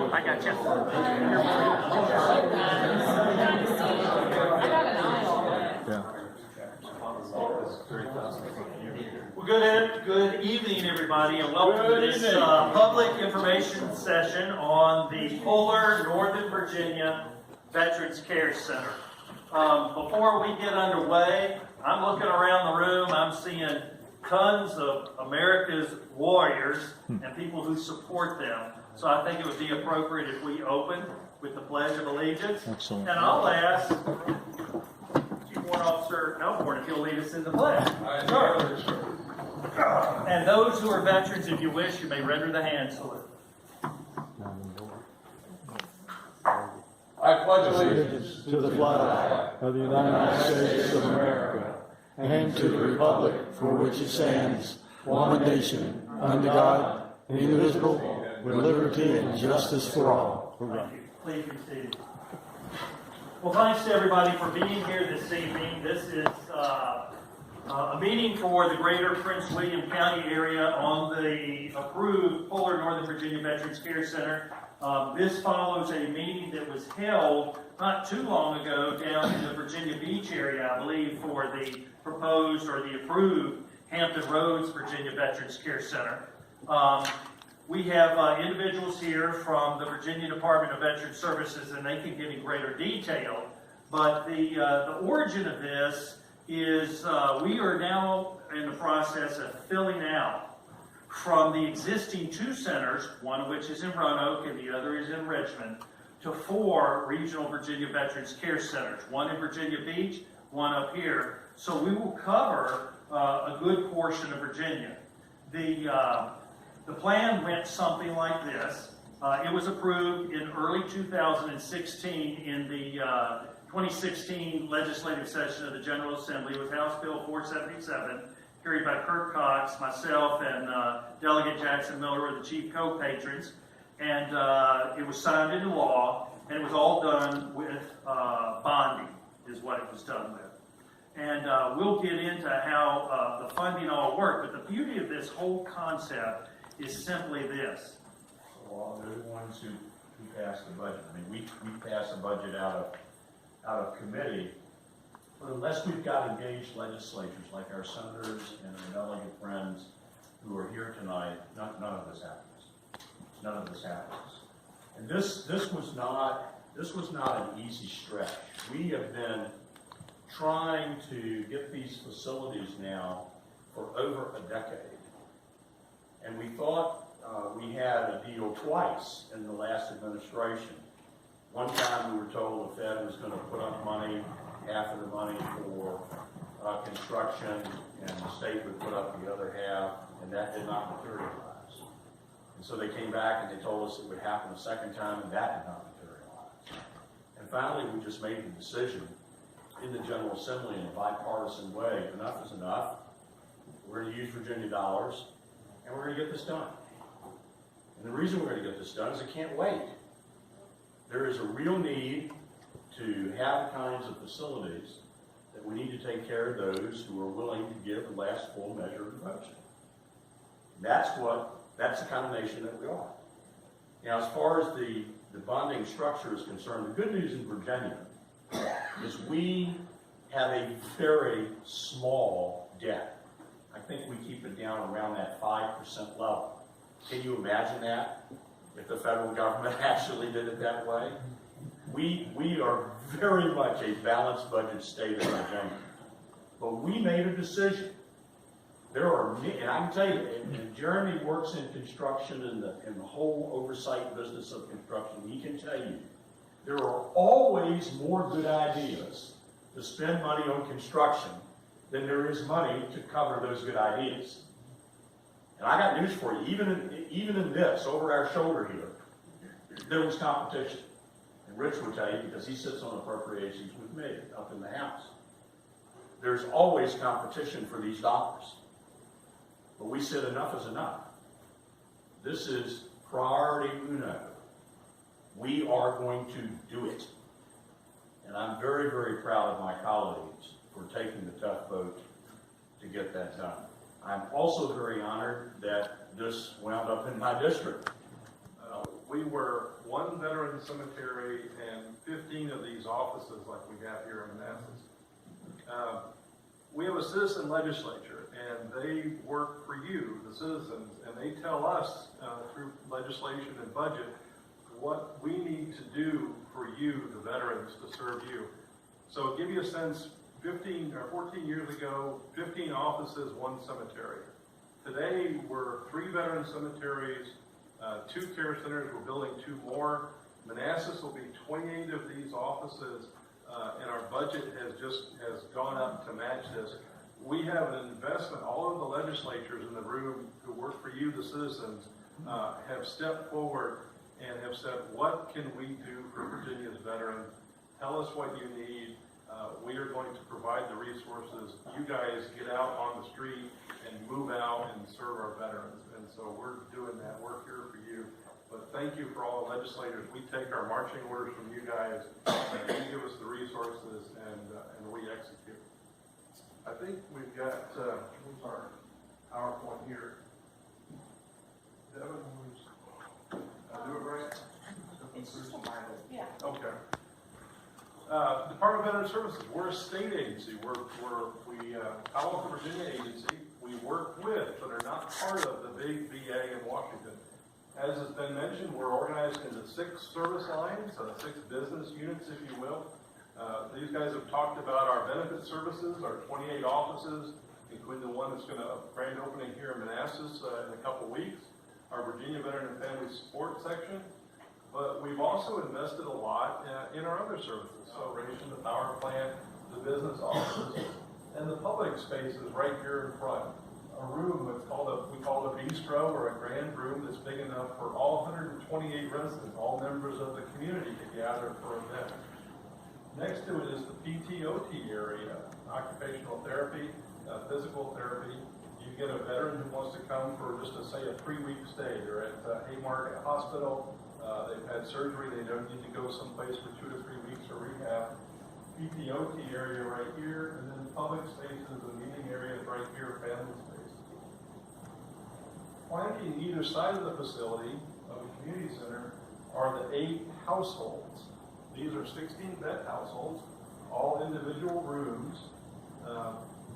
I got you. Well, good evening, everybody, and welcome to this public information session on the Fuller, Northern Virginia Veterans Care Center. Before we get underway, I'm looking around the room. I'm seeing tons of America's warriors and people who support them. So I think it would be appropriate if we open with the Pledge of Allegiance. Excellent. And I'll ask Chief Warrant Officer Melbourne if he'll lead us in the pledge. Sure. And those who are veterans, if you wish, you may render the hand salute. I pledge allegiance to the flag of the United States of America and to the republic for which it stands, one nation, under God, indivisible, with liberty and justice for all. Thank you. Please be seated. Well, thanks to everybody for being here this evening. This is a meeting for the greater Prince William County area on the approved Fuller, Northern Virginia Veterans Care Center. This follows a meeting that was held not too long ago down in the Virginia Beach area, I believe, for the proposed or the approved Hampton Roads Virginia Veterans Care Center. We have individuals here from the Virginia Department of Veterans Services, and they can get in greater detail. But the origin of this is we are now in the process of filling out from the existing 2 centers, one of which is in Roanoke and the other is in Richmond, to 4 regional Virginia Veterans Care Centers, one in Virginia Beach, one up here. So we will cover a good portion of Virginia. The plan went something like this. It was approved in early 2016 in the 2016 legislative session of the General Assembly with House Bill 477, carried by Kirk Cox, myself, and Delegate Jackson Miller were the chief co-patrons. And it was signed into law, and it was all done with bonding, is what it was done with. And we'll get into how the funding all worked, but the beauty of this whole concept is simply this. Well, they're the ones who passed the budget. I mean, we pass a budget out of committee, but unless we've got engaged legislatures like our senators and our delegate friends who are here tonight, none of this happens. None of this happens. And this was not an easy stretch. We have been trying to get these facilities now for over a decade. And we thought we had a deal twice in the last administration. One time we were told the Fed was going to put up money, half of the money for construction, and the state would put up the other half, and that did not materialize. And so they came back and they told us it would happen a second time, and that did not materialize. And finally, we just made the decision in the General Assembly in a bipartisan way, enough is enough. We're going to use Virginia dollars, and we're going to get this done. And the reason we're going to get this done is it can't wait. There is a real need to have the kinds of facilities that we need to take care of those who are willing to give the last full measure of devotion. That's the kind of nation that we are. Now, as far as the bonding structure is concerned, the good news in Virginia is we have a very small debt. I think we keep it down around that 5% level. Can you imagine that if the federal government actually did it that way? We are very much a balanced budget state in Virginia. But we made a decision. There are, and I can tell you, and Jeremy works in construction and the whole oversight business of construction, he can tell you, there are always more good ideas to spend money on construction than there is money to cover those good ideas. And I got news for you, even in this, over our shoulder here, there was competition. And Rich will tell you, because he sits on appropriations with me up in the House. There's always competition for these dollars. But we said enough is enough. This is priority uno. We are going to do it. And I'm very, very proud of my colleagues for taking the tough vote to get that done. I'm also very honored that this wound up in my district. We were one veteran cemetery and 15 of these offices like we have here in Manassas. We have a citizen legislature, and they work for you, the citizens, and they tell us through legislation and budget what we need to do for you, the veterans, to serve you. So give you a sense, 15 or 14 years ago, 15 offices, one cemetery. Today, we're 3 veteran cemeteries, 2 care centers, we're building 2 more. Manassas will be 28 of these offices, and our budget has gone up to match this. We have an investment, all of the legislatures in the room who work for you, the citizens, have stepped forward and have said, what can we do for Virginia's veterans? Tell us what you need. We are going to provide the resources. You guys get out on the street and move out and serve our veterans. And so we're doing that. We're here for you. But thank you for all the legislators. We take our marching orders from you guys, and you give us the resources, and we execute. I think we've got, what's our PowerPoint here? Devin, do it right? Yeah. Okay. Department of Veteran Services, we're a state agency. We're Commonwealth of Virginia agency. We work with, but are not part of the big VA in Washington. As has been mentioned, we're organized into 6 service lines, 6 business units, if you will. These guys have talked about our benefit services, our 28 offices, including the one that's going to grand opening here in Manassas in a couple weeks, our Virginia Veteran and Family Support section. But we've also invested a lot in our other services, celebration, the power plant, the business offices, and the public spaces right here in front. A room that's we call a bistro, or a grand room that's big enough for all 128 residents, all members of the community to gather for events. Next to it is the PT/OT area, occupational therapy, physical therapy. You get a veteran who wants to come for just say a 3-week stay. They're at Haymarket Hospital. They've had surgery. They don't need to go someplace for 2 to 3 weeks for rehab. PT/OT area right here, and then public spaces and meeting areas right here, family spaces. Flanking either side of the facility of the community center are the 8 households. These are 16-bed households, all individual rooms,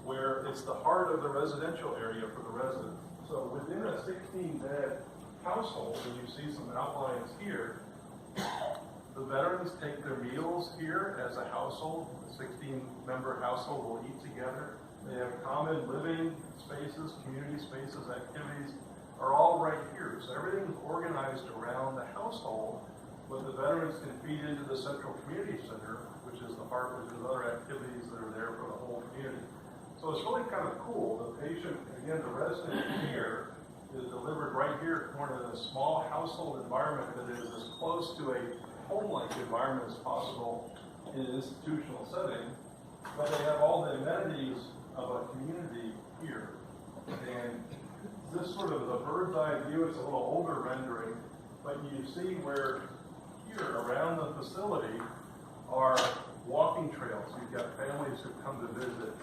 where it's the heart of the residential area for the residents. So within a 16-bed household, and you see some outlines here, the veterans take their meals here as a household. The 16-member household will eat together. They have common living spaces, community spaces, activities are all right here. So everything is organized around the household, but the veterans can feed into the central community center, which is the heart, which is other activities that are there for the whole community. So it's really kind of cool. The patient, again, the resident here is delivered right here in a small household environment that is as close to a home-like environment as possible in an institutional setting, but they have all the amenities of a community here. And this sort of the bird's eye view, it's a little older rendering, but you see where here around the facility are walking trails. You've got families who come to visit.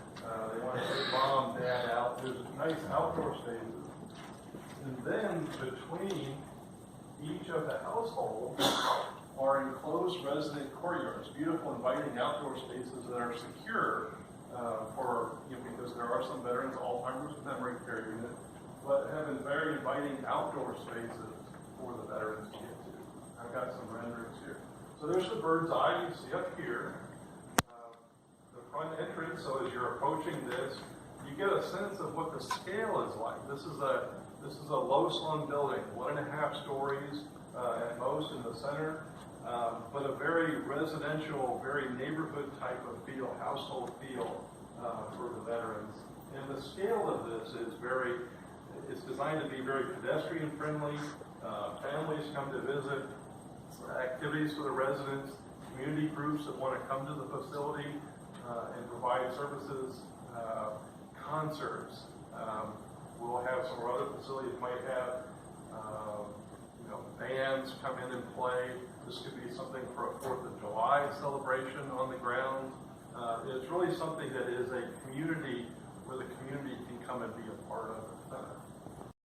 They want to take mom, dad out. There's nice outdoor spaces. And then between each of the households are enclosed resident courtyards, beautiful, inviting outdoor spaces that are secure because there are some veterans, Alzheimer's memory care unit, but have very inviting outdoor spaces for the veterans to get to. I've got some renderings here. So there's the bird's eye you see up here. The front entrance, so as you're approaching this, you get a sense of what the scale is like. This is a low-slung building, 1.5 stories at most in the center, but a very residential, very neighborhood type of feel, household feel for the veterans. And the scale of this is It's designed to be very pedestrian friendly. Families come to visit, activities for the residents, community groups that want to come to the facility and provide services, concerts. We'll have some of our other facilities might have, bands come in and play. This could be something for a 4th of July celebration on the ground. It's really something that is a community where the community can come and be a part of it.